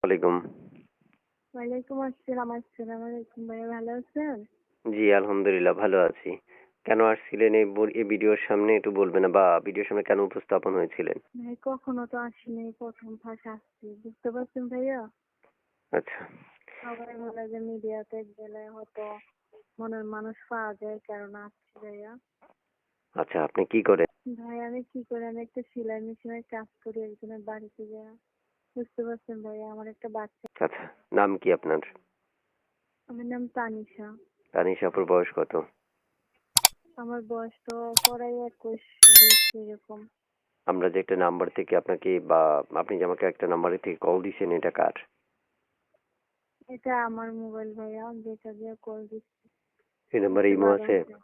ওয়ালাইকুম। ওয়ালাইকুম আসসালাম। আসসালামু আলাইকুম ভাইয়া, ভালো আছেন? জি, আলহামদুলিল্লাহ ভালো আছি। কেন আসছিলেন এই ভিডিওর সামনে একটু বলবেন বা ভিডিওর সামনে কেন উপস্থাপন হয়েছিলেন? ভাই কখনো তো আসিনি, প্রথম ফার্স্ট আসছি, বুঝতে পারছেন ভাইয়া? আচ্ছা, সবাই বলে যে মিডিয়াতে গেলে হয়তো মনের মানুষ পাওয়া যায়, কারণ আসছি ভাইয়া। আচ্ছা আপনি কি করেন? ভাই আমি কি করি, আমি একটা সেলাই মেশিনের কাজ করি একজনের বাড়িতে যাওয়া, বুঝতে পারছেন ভাইয়া? আমার একটা বাচ্চা। আচ্ছা, নাম কি আপনার? আমার নাম তানিশা। তানিশা আপুর বয়স কত? আমার বয়স তো প্রায় 21-20 এরকম। আমরা যে একটা নাম্বার থেকে আপনাকে বা আপনি যে আমাকে একটা নাম্বার থেকে কল দিয়েছেন এটা কার? এটা আমার মোবাইল ভাইয়া, যেটা দিয়ে কল দিচ্ছি। এই নাম্বারে একটু ইমো বারণ আছে? করে।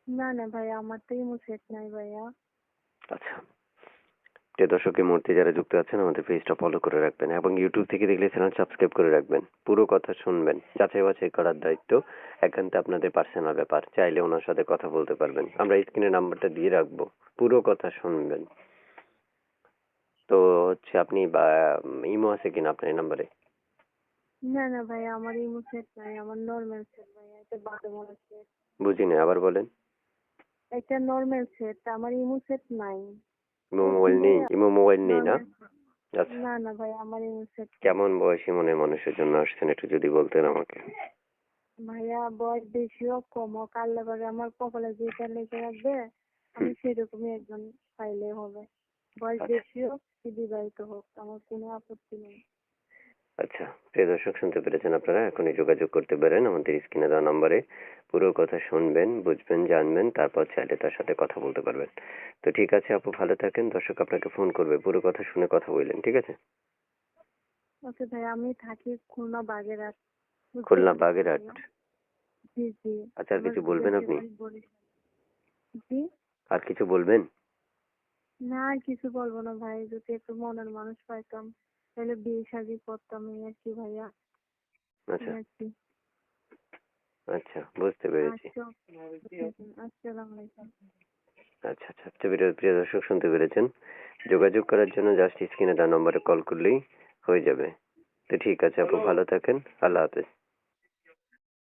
না না ভাইয়া, আমার তো ইমো সেট নাই ভাইয়া। আচ্ছা, প্রিয় দর্শক এই মুহূর্তে যারা যুক্ত আছেন আমাদের পেজটা ফলো করে রাখবেন এবং ইউটিউব থেকে দেখলে চ্যানেল সাবস্ক্রাইব করে রাখবেন। পুরো কথা শুনবেন, যাচাই বাছাই করার দায়িত্ব একান্ত আপনাদের পার্সোনাল ব্যাপার। চাইলে ওনার সাথে কথা বলতে পারবেন, আমরা স্ক্রিনে নাম্বারটা দিয়ে রাখবো, পুরো কথা শুনবেন। তো হচ্ছে আপনি বা ইমো আছে কিনা আপনার এই নাম্বারে? না না ভাইয়া, আমার ইমো সেট নাই, আমার নর্মাল সেট ভাইয়া, এটা বাটমোলা সেট। বুঝিনি, আবার বলেন। এটা নর্মাল সেট, আমার ইমো সেট নাই, ইমো মোবাইল বুঝছেন নেই? ভাইয়া? ইমো মোবাইল নেই না? নর্মাল। আচ্ছা, না না ভাইয়া, আমার ইমো সেট নাই। কেমন বয়সী মনে মানুষের জন্য আসছেন একটু যদি বলতেন আমাকে। ভাইয়া বয়স বেশি হোক কম হোক, আল্লাহ করে আমার কপালে যেটা লেগে রাখবে আমি হুম, সেরকমই একজন পাইলে হবে। বয়স আচ্ছা বেশি হোক কি বিবাহিত হোক, আমার কোনো আপত্তি নেই। আচ্ছা, প্রিয় দর্শক শুনতে পেরেছেন আপনারা, এখনই যোগাযোগ করতে পারেন আমাদের স্ক্রিনে দেওয়া নম্বরে। পুরো কথা শুনবেন, বুঝবেন, জানবেন, তারপর চাইলে তার সাথে কথা বলতে পারবেন। তো ঠিক আছে আপু, ভালো থাকেন। দর্শক আপনাকে ফোন করবে, পুরো কথা শুনে কথা বললেন, ঠিক আছে? ওকে ভাইয়া, আমি থাকি খুলনা বাগেরহাট, বুঝতে খুলনা পারছেন বাগেরহাট। ভাইয়া? জি জি। আচ্ছা, আর আমার কিছু বলবেন দেশের আপনি? বাড়ি বরিশাল। জি। আর কিছু বলবেন? না আর কিছু বলবো না ভাই, যদি একটু মনের মানুষ পাইতাম তাহলে বিয়ে শাদী করতাম, এই আর কি ভাইয়া, এই আচ্ছা আর কি। আচ্ছা, বুঝতে পেরেছি। আচ্ছা, আসসালামু আলাইকুম। আচ্ছা আচ্ছা, তো প্রিয় দর্শক শুনতে পেরেছেন, যোগাযোগ করার জন্য জাস্ট স্ক্রিনে দেওয়া নম্বরে কল করলেই হয়ে যাবে। তো ঠিক আছে আপু, ভালো থাকেন, আল্লাহ হাফেজ।